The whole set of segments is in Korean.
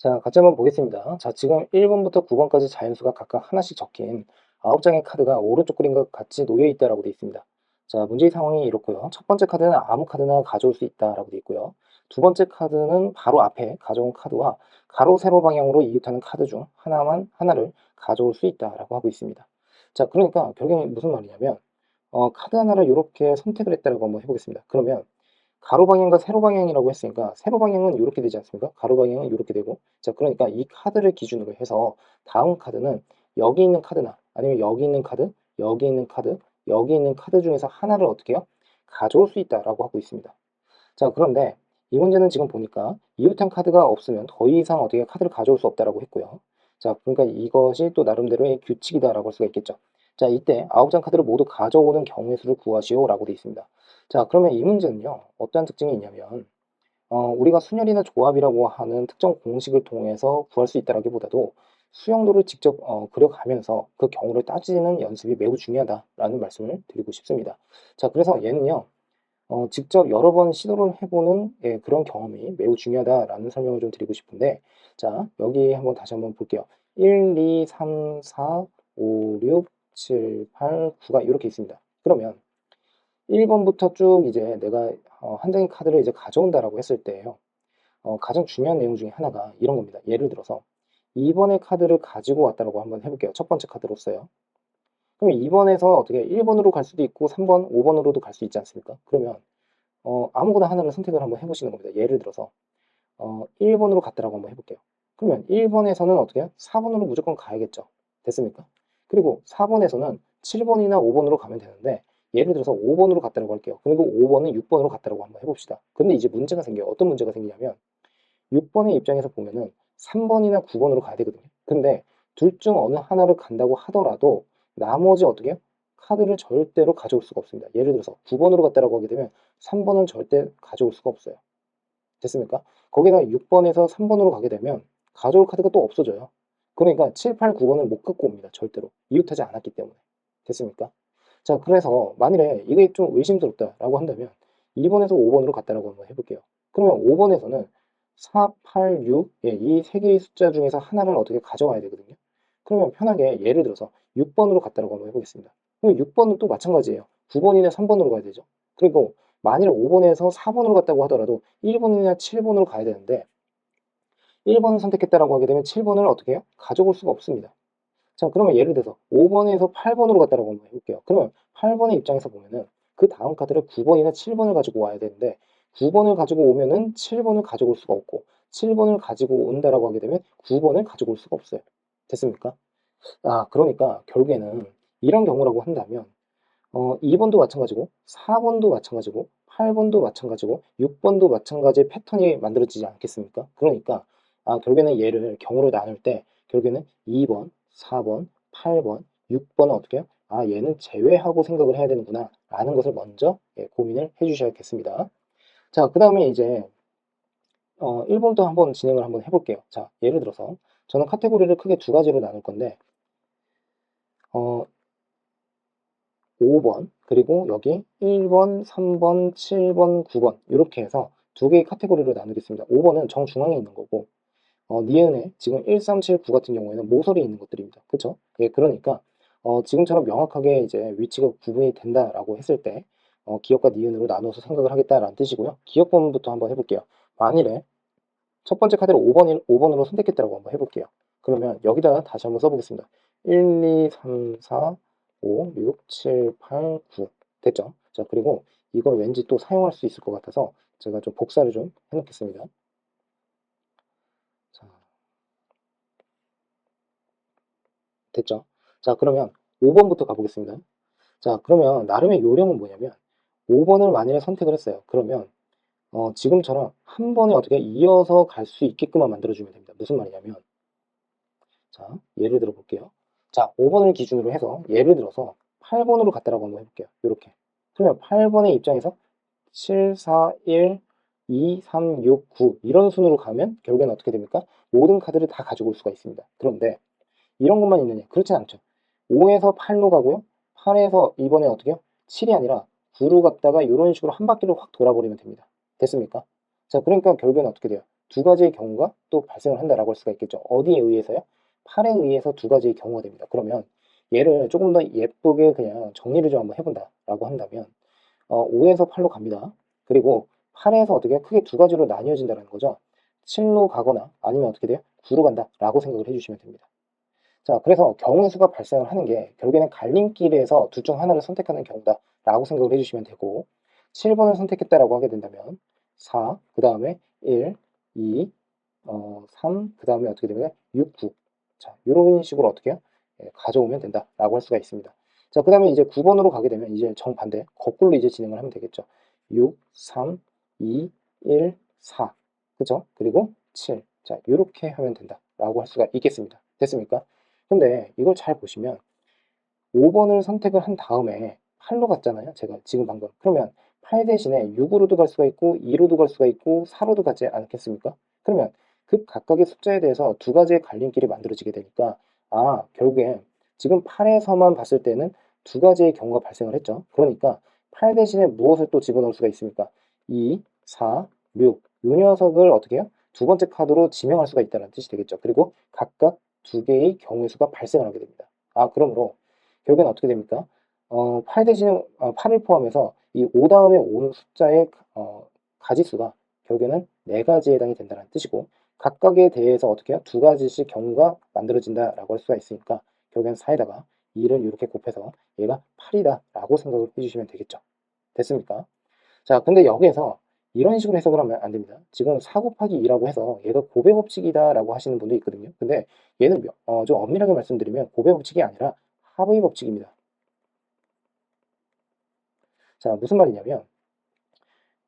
자, 같이 한번 보겠습니다. 자, 지금 1번부터 9번까지 자연수가 각각 하나씩 적힌 9장의 카드가 오른쪽 그림과 같이 놓여 있다라고 되어 있습니다. 자, 문제의 상황이 이렇고요. 첫 번째 카드는 아무 카드나 가져올 수 있다라고 되어 있고요. 두 번째 카드는 바로 앞에 가져온 카드와 가로 세로 방향으로 이웃하는 카드 중 하나를 가져올 수 있다라고 하고 있습니다. 자, 그러니까 결국에 무슨 말이냐면 카드 하나를 이렇게 선택을 했다라고 한번 해보겠습니다. 그러면 가로 방향과 세로 방향이라고 했으니까 세로 방향은 이렇게 되지 않습니까? 가로 방향은 이렇게 되고, 자, 그러니까 이 카드를 기준으로 해서 다음 카드는 여기 있는 카드나 아니면 여기 있는 카드, 여기 있는 카드, 여기 있는 카드 중에서 하나를 어떻게 해요? 가져올 수 있다라고 하고 있습니다. 자, 그런데 이 문제는 지금 보니까 이웃한 카드가 없으면 더 이상 어떻게 카드를 가져올 수 없다라고 했고요. 자, 그러니까 이것이 또 나름대로의 규칙이다라고 할 수가 있겠죠. 자, 이때 9장 카드를 모두 가져오는 경우의 수를 구하시오라고 되어 있습니다. 자, 그러면 이 문제는요, 어떠한 특징이 있냐면, 우리가 순열이나 조합이라고 하는 특정 공식을 통해서 구할 수 있다라기보다도 수영도를 직접 그려가면서 그 경우를 따지는 연습이 매우 중요하다라는 말씀을 드리고 싶습니다. 자, 그래서 얘는요, 직접 여러 번 시도를 해보는 그런 경험이 매우 중요하다라는 설명을 좀 드리고 싶은데, 자, 여기 한번 다시 한번 볼게요. 1, 2, 3, 4, 5, 6, 7, 8, 9가 이렇게 있습니다. 그러면 1번부터 쭉 이제 내가 한 장의 카드를 이제 가져온다라고 했을 때요. 가장 중요한 내용 중에 하나가 이런 겁니다. 예를 들어서 2번의 카드를 가지고 왔다라고 한번 해볼게요. 첫 번째 카드로서요. 그럼 2번에서 어떻게 1번으로 갈 수도 있고 3번, 5번으로도 갈 수 있지 않습니까? 그러면 아무거나 하나를 선택을 한번 해보시는 겁니다. 예를 들어서 1번으로 갔다라고 한번 해볼게요. 그러면 1번에서는 어떻게 해요? 4번으로 무조건 가야겠죠. 됐습니까? 그리고 4번에서는 7번이나 5번으로 가면 되는데 예를 들어서 5번으로 갔다라고 할게요. 그리고 5번은 6번으로 갔다라고 한번 해봅시다. 근데 이제 문제가 생겨요. 어떤 문제가 생기냐면 6번의 입장에서 보면은 3번이나 9번으로 가야 되거든요. 근데 둘 중 어느 하나를 간다고 하더라도 나머지 어떻게 해요? 카드를 절대로 가져올 수가 없습니다. 예를 들어서 9번으로 갔다라고 하게 되면 3번은 절대 가져올 수가 없어요. 됐습니까? 거기다 6번에서 3번으로 가게 되면 가져올 카드가 또 없어져요. 그러니까 7, 8, 9번을 못 갖고 옵니다. 절대로. 이웃하지 않았기 때문에. 됐습니까? 자, 그래서 만일에 이게 좀 의심스럽다라고 한다면 2번에서 5번으로 갔다라고 한번 해볼게요. 그러면 5번에서는 4, 8, 6, 이 세 개의 숫자 중에서 하나를 어떻게 가져와야 되거든요. 그러면 편하게 예를 들어서 6번으로 갔다라고 한번 해보겠습니다. 그럼 6번은 또 마찬가지예요. 9번이나 3번으로 가야 되죠. 그리고 만일 5번에서 4번으로 갔다고 하더라도 1번이나 7번으로 가야 되는데 1번을 선택했다라고 하게 되면 7번을 어떻게 해요? 가져올 수가 없습니다. 자, 그러면 예를 들어서 5번에서 8번으로 갔다라고 한번 해볼게요. 그러면 8번의 입장에서 보면은 그 다음 카드를 9번이나 7번을 가지고 와야 되는데 9번을 가지고 오면은 7번을 가져올 수가 없고 7번을 가지고 온다라고 하게 되면 9번을 가지고 올 수가 없어요. 됐습니까? 아, 그러니까 결국에는 이런 경우라고 한다면 2번도 마찬가지고 4번도 마찬가지고 8번도 마찬가지고 6번도 마찬가지의 패턴이 만들어지지 않겠습니까? 그러니까 결국에는 얘를 경우로 나눌 때 결국에는 2번, 4번, 8번, 6번은 어떻게 해요? 얘는 제외하고 생각을 해야 되는구나 라는 것을 먼저 고민을 해 주셔야겠습니다. 자, 그 다음에 이제 1번도 한번 진행을 한번 해볼게요. 자, 예를 들어서 저는 카테고리를 크게 두 가지로 나눌 건데 어, 5번, 그리고 여기 1번, 3번, 7번, 9번 이렇게 해서 두 개의 카테고리로 나누겠습니다. 5번은 정중앙에 있는 거고 니은에 지금 1, 3, 7, 9 같은 경우에는 모서리에 있는 것들입니다. 그렇죠? 예, 그러니까 지금처럼 명확하게 이제 위치가 구분이 된다라고 했을 때 기억과 니은으로 나눠서 생각을 하겠다라는 뜻이고요. 기억 부분부터 한번 해볼게요. 만일에 첫 번째 카드를 5번으로 선택했다고 한번 해볼게요. 그러면 여기다가 다시 한번 써보겠습니다. 1, 2, 3, 4, 5, 6, 7, 8, 9 됐죠? 자, 그리고 이걸 왠지 또 사용할 수 있을 것 같아서 제가 좀 복사를 좀 해놓겠습니다. 자, 됐죠? 자, 그러면 5번부터 가보겠습니다. 자, 그러면 나름의 요령은 뭐냐면 5번을 만일에 선택을 했어요. 그러면 지금처럼 한 번에 어떻게 이어서 갈 수 있게끔만 만들어주면 됩니다. 무슨 말이냐면 자, 예를 들어 볼게요. 자, 5번을 기준으로 해서 예를 들어서 8번으로 갔다라고 한번 해볼게요. 이렇게. 그러면 8번의 입장에서 7, 4, 1, 2, 3, 6, 9 이런 순으로 가면 결국에는 어떻게 됩니까? 모든 카드를 다 가지고 올 수가 있습니다. 그런데 이런 것만 있느냐? 그렇진 않죠. 5에서 8로 가고요. 8에서 이번에 어떻게 해요? 7이 아니라 9로 갔다가 이런 식으로 한 바퀴를 확 돌아버리면 됩니다. 됐습니까? 자, 그러니까 결국에는 어떻게 돼요? 두 가지의 경우가 또 발생을 한다라고 할 수가 있겠죠. 어디에 의해서요? 8에 의해서 두 가지의 경우가 됩니다. 그러면 얘를 조금 더 예쁘게 그냥 정리를 좀 한번 해본다라고 한다면 5에서 8로 갑니다. 그리고 8에서 어떻게 크게 두 가지로 나뉘어진다는 거죠. 7로 가거나 아니면 어떻게 돼요? 9로 간다라고 생각을 해주시면 됩니다. 자, 그래서 경우의 수가 발생을 하는 게 결국에는 갈림길에서 둘 중 하나를 선택하는 경우다라고 생각을 해주시면 되고 7번을 선택했다라고 하게 된다면 4, 그 다음에 1, 2, 3, 그 다음에 어떻게 되면 6, 9. 자, 이런 식으로 어떻게 해요? 예, 가져오면 된다라고 할 수가 있습니다. 자, 그 다음에 이제 9번으로 가게 되면 이제 정반대, 거꾸로 이제 진행을 하면 되겠죠. 6, 3, 2, 1, 4. 그죠? 그리고 7. 자, 이렇게 하면 된다라고 할 수가 있겠습니다. 됐습니까? 근데 이걸 잘 보시면 5번을 선택을 한 다음에 8로 갔잖아요. 제가 지금 방금. 그러면 8 대신에 6으로도 갈 수가 있고 2로도 갈 수가 있고 4로도 가지 않겠습니까? 그러면 그 각각의 숫자에 대해서 두 가지의 갈림길이 만들어지게 되니까 결국에 지금 8에서만 봤을 때는 두 가지의 경우가 발생을 했죠. 그러니까 8 대신에 무엇을 또 집어넣을 수가 있습니까? 2, 4, 6. 이 녀석을 어떻게 해요? 두 번째 카드로 지명할 수가 있다는 뜻이 되겠죠. 그리고 각각 두 개의 경우의 수가 발생을 하게 됩니다. 그러므로 결국엔 어떻게 됩니까? 8 대신에 8을 포함해서 이 5 다음에 오는 숫자의 가지수가 결국에는 4가지에 해당이 된다는 뜻이고 각각에 대해서 어떻게 해요? 두 가지씩 경우가 만들어진다라고 할 수가 있으니까 결국엔 4에다가 2를 이렇게 곱해서 얘가 8이다 라고 생각을 해주시면 되겠죠. 됐습니까? 자, 근데 여기에서 이런 식으로 해석을 하면 안 됩니다. 지금 4 곱하기 2라고 해서 얘가 곱의 법칙이다라고 하시는 분도 있거든요. 근데 얘는 좀 엄밀하게 말씀드리면 곱의 법칙이 아니라 합의 법칙입니다. 자, 무슨 말이냐면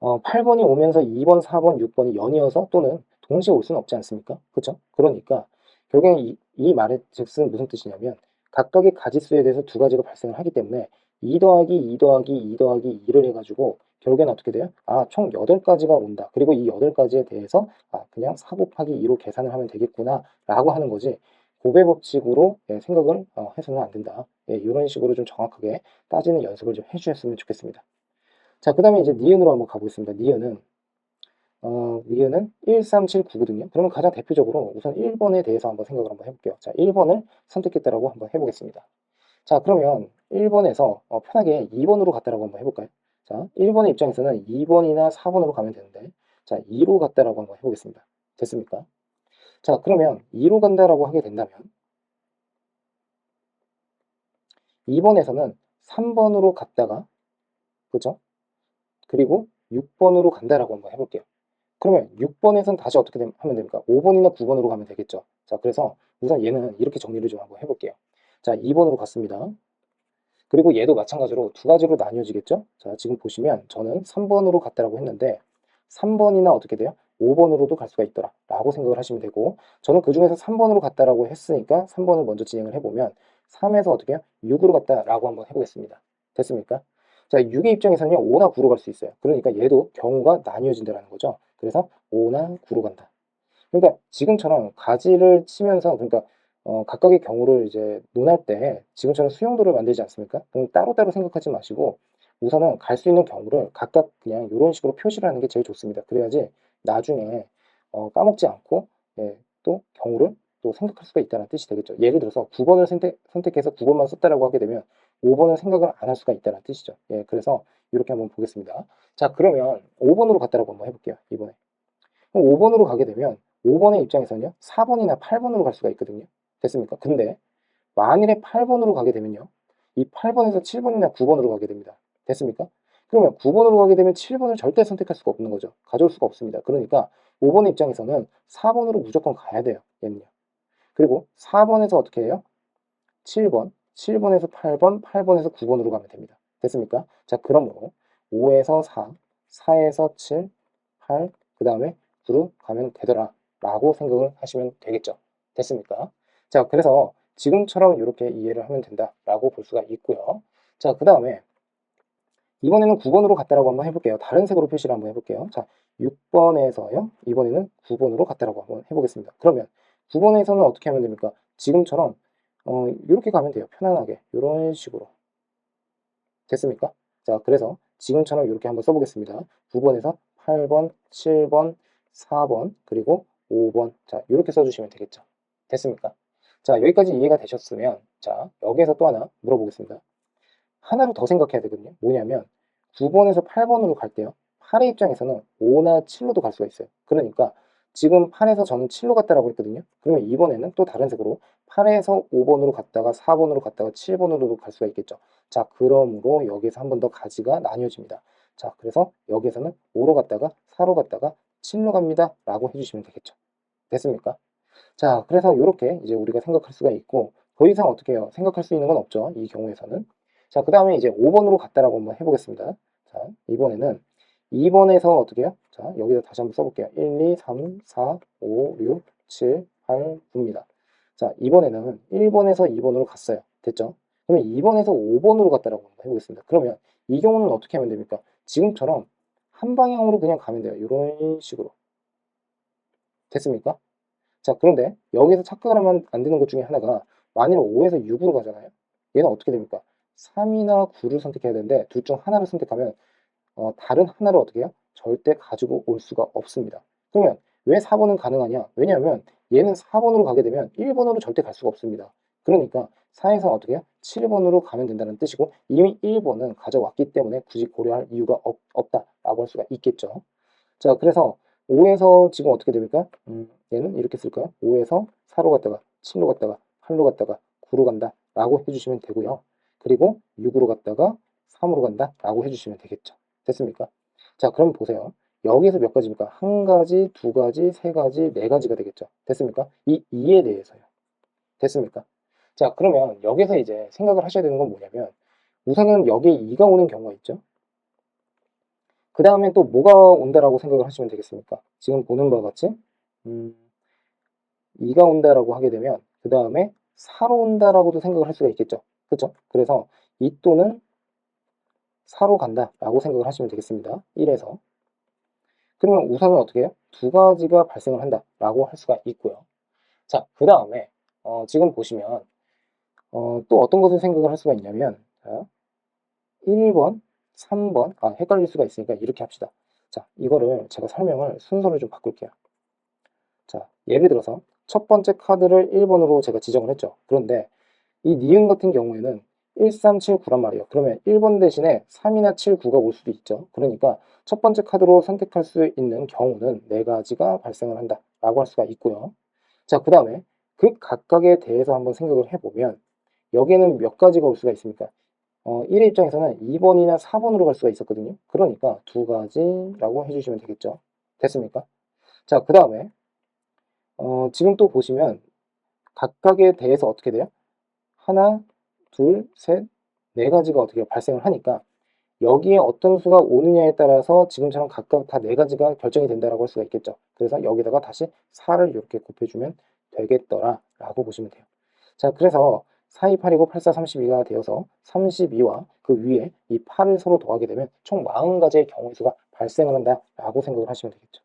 8번이 오면서 2번, 4번, 6번이 연이어서 또는 동시에 올 수는 없지 않습니까? 그렇죠? 그러니까 결국엔 이 말의 즉슨 무슨 뜻이냐면 각각의 가지수에 대해서 두 가지가 발생을 하기 때문에 2 더하기 2 더하기 2 더하기 2를 해가지고 결국엔 어떻게 돼요? 총 8가지가 온다. 그리고 이 8가지에 대해서 그냥 4 곱하기 2로 계산을 하면 되겠구나 라고 하는 거지 곱의 법칙으로 생각을 해서는 안 된다. 이런 식으로 좀 정확하게 따지는 연습을 좀 해주셨으면 좋겠습니다. 자, 그 다음에 이제 니은으로 한번 가보겠습니다. 니은은 1, 3, 7, 9거든요. 그러면 가장 대표적으로 우선 1번에 대해서 한번 생각을 한번 해볼게요. 자, 1번을 선택했다라고 한번 해보겠습니다. 자, 그러면 1번에서 편하게 2번으로 갔다라고 한번 해볼까요? 자, 1번의 입장에서는 2번이나 4번으로 가면 되는데, 자, 2로 갔다라고 한번 해보겠습니다. 됐습니까? 자, 그러면 2로 간다라고 하게 된다면, 2번에서는 3번으로 갔다가, 그죠? 그리고 6번으로 간다라고 한번 해볼게요. 그러면 6번에선 다시 어떻게 하면 됩니까? 5번이나 9번으로 가면 되겠죠. 자, 그래서 우선 얘는 이렇게 정리를 좀 한번 해볼게요. 자, 2번으로 갔습니다. 그리고 얘도 마찬가지로 두 가지로 나뉘어지겠죠? 자, 지금 보시면 저는 3번으로 갔다라고 했는데 3번이나 어떻게 돼요? 5번으로도 갈 수가 있더라 라고 생각을 하시면 되고 저는 그 중에서 3번으로 갔다라고 했으니까 3번을 먼저 진행을 해보면 3에서 어떻게 해요? 6으로 갔다라고 한번 해보겠습니다. 됐습니까? 자, 6의 입장에서는요 5나 9로 갈 수 있어요. 그러니까 얘도 경우가 나뉘어진다는 거죠. 그래서 5나 9로 간다. 그러니까 지금처럼 가지를 치면서 그러니까 각각의 경우를 이제 논할 때 지금처럼 수용도를 만들지 않습니까? 그럼 따로따로 생각하지 마시고 우선은 갈 수 있는 경우를 각각 그냥 이런 식으로 표시를 하는 게 제일 좋습니다. 그래야지 나중에 까먹지 않고 또 경우를 또 생각할 수가 있다는 뜻이 되겠죠. 예를 들어서 9번을 선택해서 9번만 썼다라고 하게 되면 5번을 생각을 안 할 수가 있다는 뜻이죠. 그래서 이렇게 한번 보겠습니다. 자, 그러면 5번으로 갔다라고 한번 해볼게요. 이번에. 그럼 5번으로 가게 되면 5번의 입장에서는요. 4번이나 8번으로 갈 수가 있거든요. 됐습니까? 근데 만일에 8번으로 가게 되면요. 이 8번에서 7번이나 9번으로 가게 됩니다. 됐습니까? 그러면 9번으로 가게 되면 7번을 절대 선택할 수가 없는 거죠. 가져올 수가 없습니다. 그러니까 5번의 입장에서는 4번으로 무조건 가야 돼요. 얘는요. 그리고 4번에서 어떻게 해요? 7번, 7번에서 8번, 8번에서 9번으로 가면 됩니다. 됐습니까? 자, 그러므로 5에서 4, 4에서 7, 8, 그 다음에 9로 가면 되더라 라고 생각을 하시면 되겠죠. 됐습니까? 자, 그래서 지금처럼 이렇게 이해를 하면 된다라고 볼 수가 있고요. 자, 그 다음에 이번에는 9번으로 갔다라고 한번 해볼게요. 다른 색으로 표시를 한번 해볼게요. 자, 6번에서요. 이번에는 9번으로 갔다라고 한번 해보겠습니다. 그러면 9번에서는 어떻게 하면 됩니까? 지금처럼 이렇게 가면 돼요. 편안하게 이런 식으로. 됐습니까? 자, 그래서 지금처럼 이렇게 한번 써보겠습니다. 9번에서 8번, 7번, 4번, 그리고 5번. 자, 이렇게 써주시면 되겠죠. 됐습니까? 자, 여기까지 이해가 되셨으면, 자, 여기에서 또 하나 물어보겠습니다. 하나를 더 생각해야 되거든요. 뭐냐면, 9번에서 8번으로 갈 때요. 8의 입장에서는 5나 7로도 갈 수가 있어요. 그러니까, 지금 8에서 저는 7로 갔다라고 했거든요. 그러면 이번에는 또 다른 색으로 8에서 5번으로 갔다가 4번으로 갔다가 7번으로도 갈 수가 있겠죠. 자, 그러므로 여기서 한 번 더 가지가 나뉘어집니다. 자, 그래서 여기서는 5로 갔다가 4로 갔다가 7로 갑니다. 라고 해주시면 되겠죠. 됐습니까? 자, 그래서 이렇게 이제 우리가 생각할 수가 있고, 더 이상 어떻게 해요? 생각할 수 있는 건 없죠. 이 경우에서는. 자, 그 다음에 이제 5번으로 갔다라고 한번 해보겠습니다. 자, 이번에는 2번에서 어떻게 해요? 자, 여기다 다시 한번 써볼게요. 1, 2, 3, 4, 5, 6, 7, 8, 9입니다. 자, 이번에는 1번에서 2번으로 갔어요. 됐죠? 그러면 2번에서 5번으로 갔다라고 한번 해보겠습니다. 그러면 이 경우는 어떻게 하면 됩니까? 지금처럼 한 방향으로 그냥 가면 돼요. 이런 식으로. 됐습니까? 자, 그런데 여기서 착각을 하면 안 되는 것 중에 하나가 만일 5에서 6으로 가잖아요. 얘는 어떻게 됩니까? 3이나 9를 선택해야 되는데 둘 중 하나를 선택하면 다른 하나를 어떻게 해요? 절대 가지고 올 수가 없습니다. 그러면 왜 4번은 가능하냐? 왜냐하면 얘는 4번으로 가게 되면 1번으로 절대 갈 수가 없습니다. 그러니까 4에서 어떻게 해요? 7번으로 가면 된다는 뜻이고 이미 1번은 가져왔기 때문에 굳이 고려할 이유가 없다라고 할 수가 있겠죠. 자, 그래서 5에서 지금 어떻게 됩니까? 얘는 이렇게 쓸까요? 5에서 4로 갔다가 7로 갔다가 8로 갔다가 9로 간다 라고 해주시면 되고요. 그리고 6으로 갔다가 3으로 간다 라고 해주시면 되겠죠. 됐습니까? 자, 그럼 보세요. 여기서 몇 가지입니까? 한 가지, 두 가지, 세 가지, 네 가지가 되겠죠. 됐습니까? 이 2에 대해서요. 됐습니까? 자, 그러면 여기서 이제 생각을 하셔야 되는 건 뭐냐면 우선은 여기에 2가 오는 경우가 있죠. 그 다음에 또 뭐가 온다라고 생각을 하시면 되겠습니까? 지금 보는 바와 같이 2가 온다라고 하게 되면 그 다음에 4로 온다라고도 생각을 할 수가 있겠죠. 그렇죠? 그래서 이 또는 4로 간다라고 생각을 하시면 되겠습니다. 1에서. 그러면 우선은 어떻게 해요? 두 가지가 발생을 한다라고 할 수가 있고요. 자, 그 다음에 지금 보시면 또 어떤 것을 생각을 할 수가 있냐면 자, 1번, 3번, 헷갈릴 수가 있으니까 이렇게 합시다. 자, 이거를 제가 설명을 순서를 좀 바꿀게요. 자, 예를 들어서 첫 번째 카드를 1번으로 제가 지정을 했죠. 그런데 이 니은 같은 경우에는 1, 3, 7, 9란 말이에요. 그러면 1번 대신에 3이나 7, 9가 올 수도 있죠. 그러니까 첫 번째 카드로 선택할 수 있는 경우는 네 가지가 발생을 한다라고 할 수가 있고요. 자, 그 다음에 그 각각에 대해서 한번 생각을 해보면 여기에는 몇 가지가 올 수가 있습니까? 1의 입장에서는 2번이나 4번으로 갈 수가 있었거든요. 그러니까 두 가지라고 해주시면 되겠죠. 됐습니까? 자, 그 다음에 지금 또 보시면 각각에 대해서 어떻게 돼요? 하나, 둘, 셋, 네 가지가 어떻게 발생을 하니까 여기에 어떤 수가 오느냐에 따라서 지금처럼 각각 다 네 가지가 결정이 된다라고 할 수가 있겠죠. 그래서 여기다가 다시 4를 이렇게 곱해주면 되겠더라 라고 보시면 돼요. 자, 그래서 4, 2, 8이고 8, 4, 32가 되어서 32와 그 위에 이 8을 서로 더하게 되면 총 40가지의 경우의 수가 발생을 한다라고 생각을 하시면 되겠죠.